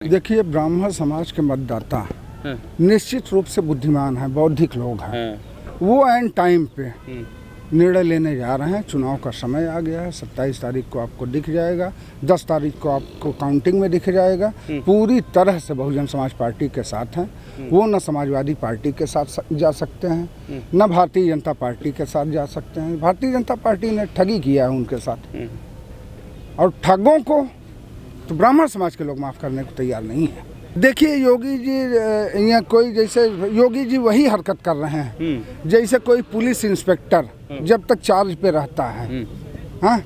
देखिए, ब्राह्मण समाज के मतदाता निश्चित रूप से बुद्धिमान हैं, बौद्धिक लोग हैं। वो एंड टाइम पे निर्णय लेने जा रहे हैं। चुनाव का समय आ गया है। 27 तारीख को आपको दिख जाएगा, 10 तारीख को आपको काउंटिंग में दिख जाएगा। पूरी तरह से बहुजन समाज पार्टी के साथ हैं। वो न समाजवादी पार्टी के साथ जा सकते हैं, न भारतीय जनता पार्टी के साथ जा सकते हैं। भारतीय जनता पार्टी ने ठगी किया है उनके साथ, और ठगों को तो ब्राह्मण समाज के लोग माफ़ करने को तैयार नहीं है। देखिए, योगी जी यहाँ कोई जैसे योगी जी वही हरकत कर रहे हैं जैसे कोई पुलिस इंस्पेक्टर जब तक चार्ज पे रहता है, हाँ,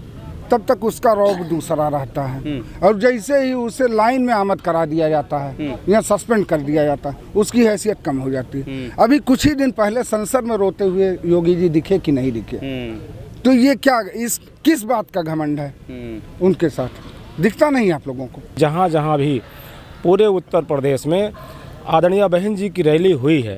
तब तक उसका रौब दूसरा रहता है, और जैसे ही उसे लाइन में आमद करा दिया जाता है या सस्पेंड कर दिया जाता है, उसकी हैसियत कम हो जाती है। अभी कुछ ही दिन पहले संसद में रोते हुए योगी जी दिखे कि नहीं दिखे? तो ये क्या, इस किस बात का घमंड है उनके साथ? दिखता नहीं आप लोगों को? जहाँ जहाँ भी पूरे उत्तर प्रदेश में आदरणीय बहन जी की रैली हुई है,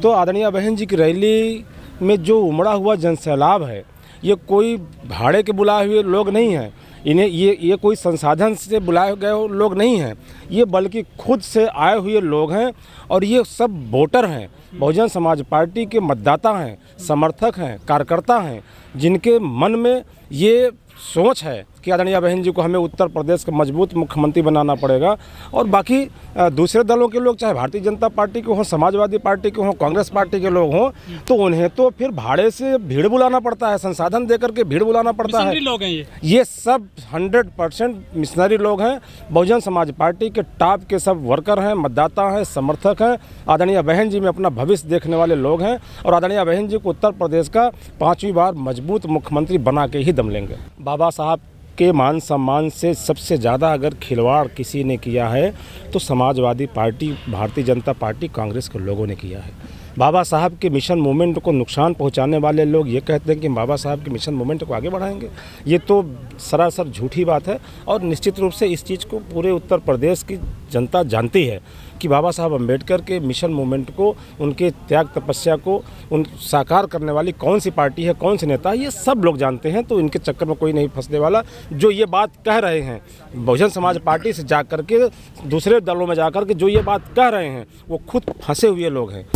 तो आदरणीय बहन जी की रैली में जो उमड़ा हुआ जनसैलाब है, ये कोई भाड़े के बुलाए हुए लोग नहीं हैं। इन्हें ये कोई संसाधन से बुलाए गए लोग नहीं हैं, ये बल्कि खुद से आए हुए लोग हैं। और ये सब वोटर हैं, बहुजन समाज पार्टी के मतदाता हैं, समर्थक हैं, कार्यकर्ता हैं, जिनके मन में ये सोच है कि आदरणीय बहन जी को हमें उत्तर प्रदेश का मजबूत मुख्यमंत्री बनाना पड़ेगा। और बाकी दूसरे दलों के लोग, चाहे भारतीय जनता पार्टी के हों, समाजवादी पार्टी के हों, कांग्रेस पार्टी के लोग हों, तो उन्हें तो फिर भाड़े से भीड़ बुलाना पड़ता है, संसाधन देकर के भीड़ बुलाना पड़ता है। लोग हैं ये सब 100% मिशनरी लोग हैं। बहुजन समाज पार्टी के टॉप के सब वर्कर हैं, मतदाता हैं, समर्थक हैं। आदरणीय बहन जी में अपना भविष्य देखने वाले लोग हैं, और आदरणीय बहन जी को उत्तर प्रदेश का 5वीं बार मजबूत मुख्यमंत्री बना के ही दम लेंगे। बाबा साहब के मान सम्मान से सबसे ज़्यादा अगर खिलवाड़ किसी ने किया है तो समाजवादी पार्टी, भारतीय जनता पार्टी, कांग्रेस के लोगों ने किया है। बाबा साहब के मिशन मूवमेंट को नुकसान पहुंचाने वाले लोग ये कहते हैं कि बाबा साहब के मिशन मूवमेंट को आगे बढ़ाएंगे। ये तो सरासर झूठी बात है। और निश्चित रूप से इस चीज़ को पूरे उत्तर प्रदेश की जनता जानती है कि बाबा साहब अम्बेडकर के मिशन मूवमेंट को, उनके त्याग तपस्या को उन साकार करने वाली कौन सी पार्टी है, कौन से नेता है, ये सब लोग जानते हैं। तो इनके चक्कर में कोई नहीं फंसने वाला। जो ये बात कह रहे हैं बहुजन समाज पार्टी से जा कर के, दूसरे दलों में जा कर के जो ये बात कह रहे हैं, वो खुद फंसे हुए लोग हैं।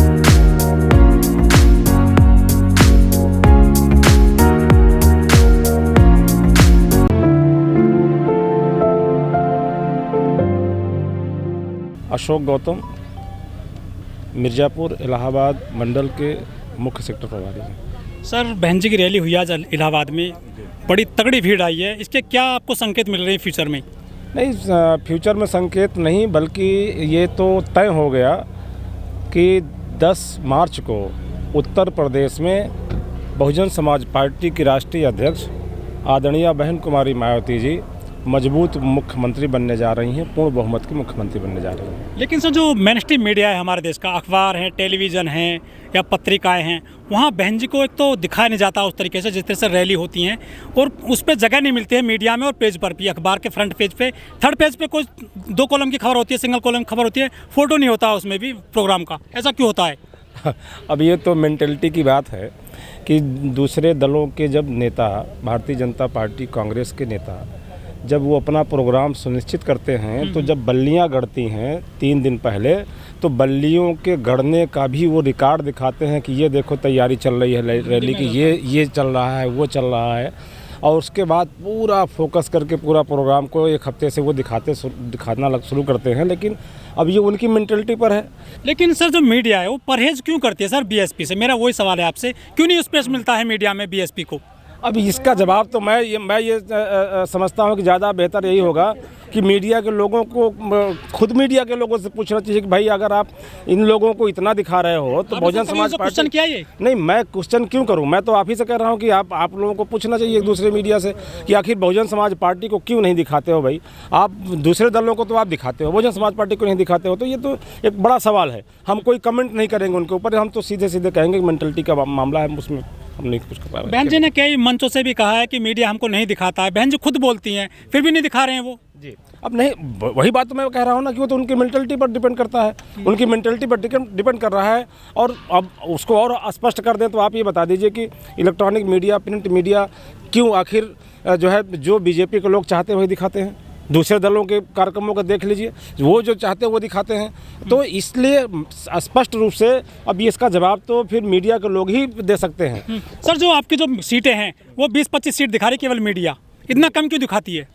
अशोक गौतम, मिर्ज़ापुर इलाहाबाद मंडल के मुख्य सेक्टर प्रभारी हैं। सर, बहन जी की रैली हुई आज इलाहाबाद में, बड़ी तगड़ी भीड़ आई है। इसके क्या आपको संकेत मिल रहे हैं फ्यूचर में? नहीं, फ्यूचर में संकेत नहीं, बल्कि ये तो तय हो गया कि 10 मार्च को उत्तर प्रदेश में बहुजन समाज पार्टी की राष्ट्रीय अध्यक्ष आदरणीय बहन कुमारी मायावती जी मजबूत मुख्यमंत्री बनने जा रही हैं, पूर्ण बहुमत की मुख्यमंत्री बनने जा रही हैं। लेकिन सर, जो मेन स्ट्रीम मीडिया है हमारे देश का, अखबार हैं, टेलीविज़न हैं या पत्रिकाएं हैं, वहाँ बहन जी को एक तो दिखाया नहीं जाता उस तरीके से जिस तरह से रैली होती हैं, और उस पर जगह नहीं मिलती है मीडिया में और पेज पर भी। अखबार के फ्रंट पेज पे, थर्ड पेज पे कुछ 2 कॉलम की खबर होती है, सिंगल कॉलम खबर होती है, फोटो नहीं होता उसमें भी प्रोग्राम का। ऐसा क्यों होता है? अब ये तो मेंटलिटी की बात है कि दूसरे दलों के जब नेता, भारतीय जनता पार्टी, कांग्रेस के नेता, जब वो अपना प्रोग्राम सुनिश्चित करते हैं, तो जब बल्लियां गढ़ती हैं 3 दिन पहले, तो बल्लियों के गढ़ने का भी वो रिकॉर्ड दिखाते हैं कि ये देखो तैयारी चल रही है रैली की, ये चल रहा है, वो चल रहा है। और उसके बाद पूरा फोकस करके पूरा प्रोग्राम को 1 हफ्ते से वो दिखाना शुरू करते हैं। लेकिन अब ये उनकी मेंटलिटी पर है। लेकिन सर, जो मीडिया है वो परहेज क्यों करती है सर बीएसपी से? मेरा वही सवाल है आपसे, क्यों नहीं स्पेस मिलता है मीडिया में बीएसपी को? अब इसका जवाब तो मैं ये समझता हूँ कि ज़्यादा बेहतर यही होगा कि मीडिया के लोगों को, खुद मीडिया के लोगों से पूछना चाहिए कि भाई, अगर आप इन लोगों को इतना दिखा रहे हो तो बहुजन समाज पार्टी क्वेश्चन किया ये? नहीं, मैं क्वेश्चन क्यों करूं? मैं तो आप ही से कह रहा हूं कि आप लोगों को पूछना चाहिए एक दूसरे मीडिया से कि आखिर बहुजन समाज पार्टी को क्यों नहीं दिखाते हो भाई? आप दूसरे दलों को तो आप दिखाते हो, बहुजन समाज पार्टी को नहीं दिखाते हो। तो ये तो एक बड़ा सवाल है। हम कोई कमेंट नहीं करेंगे उनके ऊपर, हम तो सीधे सीधे कहेंगे मेंटलिटी का मामला है, उसमें हम नहीं कुछ कर पा रहे। बहन जी ने कई मंचों से भी कहा है कि मीडिया हमको नहीं दिखाता है। बहन जी खुद बोलती हैं, फिर भी नहीं दिखा रहे हैं वो जी। अब नहीं, वही बात तो मैं कह रहा हूँ ना कि वो तो उनकी मेंटलिटी पर डिपेंड करता है, उनकी मेंटलिटी पर डिपेंड कर रहा है। और अब उसको और स्पष्ट कर दें तो आप ये बता दीजिए कि इलेक्ट्रॉनिक मीडिया, प्रिंट मीडिया क्यों आखिर जो है, जो बीजेपी के लोग चाहते हैं वही दिखाते हैं? दूसरे दलों के कार्यक्रमों को देख लीजिए, वो जो चाहते हैं वो दिखाते हैं। तो इसलिए स्पष्ट रूप से अब इसका जवाब तो फिर मीडिया के लोग ही दे सकते हैं। सर, जो आपकी जो सीटें हैं वो 20-25 सीट दिखा रही केवल मीडिया, इतना कम क्यों दिखाती है?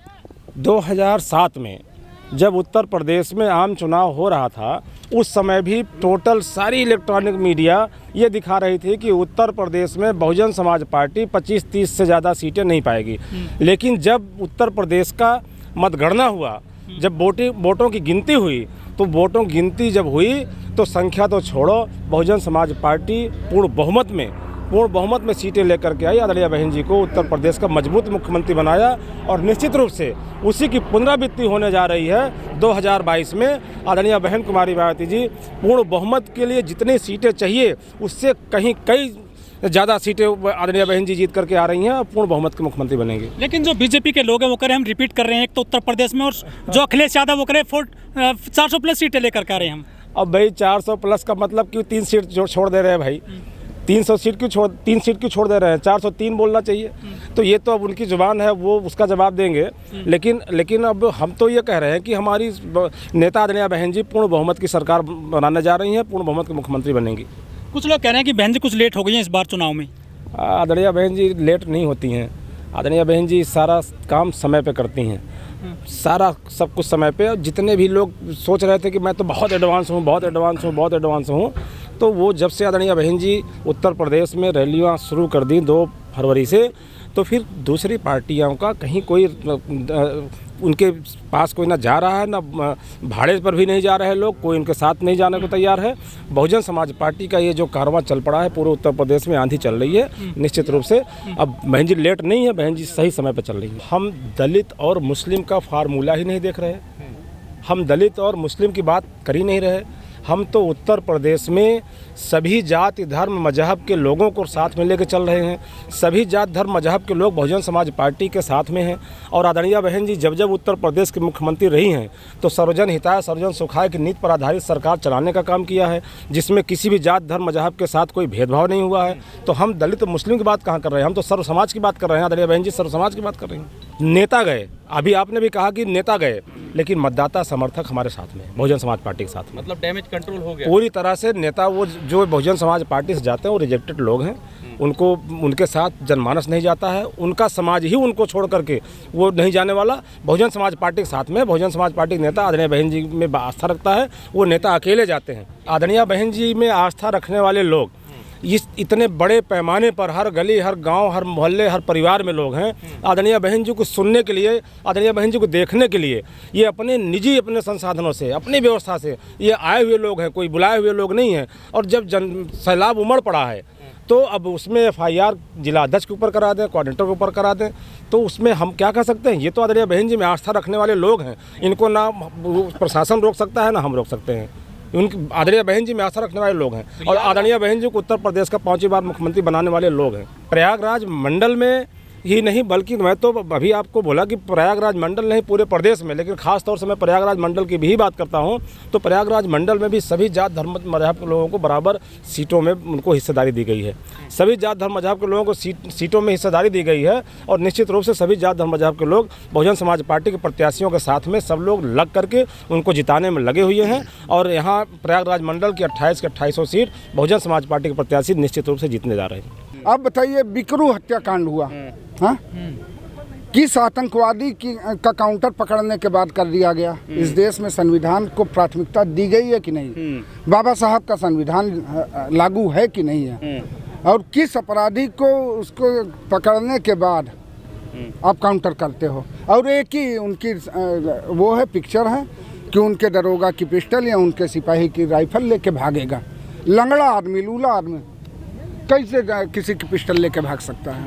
2007 में जब उत्तर प्रदेश में आम चुनाव हो रहा था, उस समय भी टोटल सारी इलेक्ट्रॉनिक मीडिया ये दिखा रही थी कि उत्तर प्रदेश में बहुजन समाज पार्टी 25-30 से ज़्यादा सीटें नहीं पाएगी। लेकिन जब उत्तर प्रदेश का मतगणना हुआ, जब वोटों की गिनती हुई, तो वोटों की गिनती जब हुई तो संख्या तो छोड़ो, बहुजन समाज पार्टी पूर्ण बहुमत में सीटें लेकर के आई। आदरणीय बहन जी को उत्तर प्रदेश का मजबूत मुख्यमंत्री बनाया और निश्चित रूप से उसी की पुनरावृत्ति होने जा रही है 2022 में। आदरणीय बहन कुमारी मायावती जी पूर्ण बहुमत के लिए जितनी सीटें चाहिए उससे कई ज़्यादा सीटें आदरणीय बहन जी जीत करके आ रही हैं और पूर्ण बहुमत के मुख्यमंत्री बनेंगे। लेकिन जो बीजेपी के लोग हैं वो कह रहे हैं हम रिपीट कर रहे हैं एक तो उत्तर प्रदेश में, और जो अखिलेश यादव वो कह रहे हैं 400 प्लस सीटें लेकर के आ रहे हैं हम। अब भाई 400 प्लस का मतलब क्यों 3 सीट छोड़ दे रहे हैं भाई? 300 सीट क्यों 3 सीट क्यों छोड़ दे रहे हैं? 403 बोलना चाहिए। तो ये तो अब उनकी जुबान है, वो उसका जवाब देंगे। लेकिन अब हम तो ये कह रहे हैं कि हमारी नेता आदरणीय बहन जी पूर्ण बहुमत की सरकार बनाने जा रही हैं, पूर्ण बहुमत के मुख्यमंत्री बनेंगी। कुछ लोग कह रहे हैं कि बहन जी कुछ लेट हो गई हैं इस बार चुनाव में। आदरणीय बहन जी लेट नहीं होती हैं। आदरणीय बहन जी सारा काम समय पे करती हैं, सारा सब कुछ समय पे। जितने भी लोग सोच रहे थे कि मैं तो बहुत एडवांस हूँ, तो वो जब से आदरणीय बहन जी उत्तर प्रदेश में रैलियाँ शुरू कर दी 2 फरवरी से, तो फिर दूसरी पार्टियों का कहीं कोई उनके पास कोई ना जा रहा है, ना भाड़े पर भी नहीं जा रहे हैं लोग, कोई उनके साथ नहीं जाने को तैयार है। बहुजन समाज पार्टी का ये जो कारवां चल पड़ा है, पूरे उत्तर प्रदेश में आंधी चल रही है निश्चित रूप से। अब बहन जी लेट नहीं है, बहन जी सही समय पर चल रही है। हम दलित और मुस्लिम का फार्मूला ही नहीं देख रहे, हम दलित और मुस्लिम की बात कर ही नहीं रहे। हम तो उत्तर प्रदेश में सभी जाति धर्म मजहब के लोगों को साथ में लेकर चल रहे हैं। सभी जाति धर्म मजहब के लोग बहुजन समाज पार्टी के साथ में हैं। और आदरणीय बहन जी जब उत्तर प्रदेश के मुख्यमंत्री रही हैं तो सर्वजन हिताय सर्वजन सुखाय की नीति पर आधारित सरकार चलाने का काम किया है, जिसमें किसी भी जाति धर्म मजहब के साथ कोई भेदभाव नहीं हुआ है। तो हम दलित और मुस्लिम की बात कहाँ कर रहे हैं, हम तो सर्व समाज की बात कर रहे हैं। आदरणीय बहन जी सर्व समाज की बात कर रही हैं। नेता गए, अभी आपने भी कहा कि नेता गए, लेकिन मतदाता समर्थक हमारे साथ में, बहुजन समाज पार्टी के साथ में। मतलब डैमेज कंट्रोल हो गया पूरी तरह से। नेता वो जो बहुजन समाज पार्टी से जाते हैं वो रिजेक्टेड लोग हैं, उनको उनके साथ जनमानस नहीं जाता है, उनका समाज ही उनको छोड़ करके वो नहीं जाने वाला। बहुजन समाज पार्टी के साथ में बहुजन समाज पार्टी के नेता आदरणीय बहन जी में आस्था रखता है, वो नेता अकेले जाते हैं। आदरणीय बहन जी में आस्था रखने वाले लोग इस इतने बड़े पैमाने पर हर गली हर गांव हर मोहल्ले हर परिवार में लोग हैं। आदरणीय बहन जी को सुनने के लिए, आदरणीय बहन जी को देखने के लिए ये अपने संसाधनों से, अपनी व्यवस्था से ये आए हुए लोग हैं, कोई बुलाए हुए लोग नहीं हैं। और जब सैलाब उमड़ पड़ा है तो अब उसमें FIR जिला अध्यक्ष के ऊपर करा दें, कोऑर्डिनेटर के ऊपर करा दें, तो उसमें हम क्या कर सकते हैं? ये तो आदरणीय बहन जी में आस्था रखने वाले लोग हैं, इनको ना प्रशासन रोक सकता है ना हम रोक सकते हैं। उनकी आदरणीय बहन जी में आस्था रखने वाले लोग हैं और आदरणीय बहन जी को उत्तर प्रदेश का 5वीं बार मुख्यमंत्री बनाने वाले लोग हैं। प्रयागराज मंडल में ही नहीं बल्कि मैं तो अभी आपको बोला कि प्रयागराज मंडल नहीं पूरे प्रदेश में, लेकिन खास तौर से मैं प्रयागराज मंडल की भी बात करता हूं। तो प्रयागराज मंडल में भी सभी जात धर्म मजहब के लोगों को बराबर सीटों में उनको हिस्सेदारी दी गई है। सभी जात धर्म मजहब के लोगों को सीटों में हिस्सेदारी दी गई है और निश्चित रूप से सभी जात धर्म मजहब के लोग बहुजन समाज पार्टी के प्रत्याशियों के साथ में सब लोग लग करके उनको जिताने में लगे हुए हैं। और यहाँ प्रयागराज मंडल की 28 के 2800 सीट बहुजन समाज पार्टी के प्रत्याशी निश्चित रूप से जीतने जा रहे हैं। आप बताइए, बिकरू हत्याकांड हुआ, हाँ, किस आतंकवादी का काउंटर पकड़ने के बाद कर दिया गया? इस देश में संविधान को प्राथमिकता दी गई है कि नहीं? बाबा साहब का संविधान लागू है कि नहीं है? और किस अपराधी को उसको पकड़ने के बाद आप काउंटर करते हो? और एक ही उनकी वो है पिक्चर है कि उनके दरोगा की पिस्टल या उनके सिपाही की राइफल लेके भागेगा। लंगड़ा आदमी, लूला आदमी कैसे किसी की पिस्टल लेके भाग सकता है?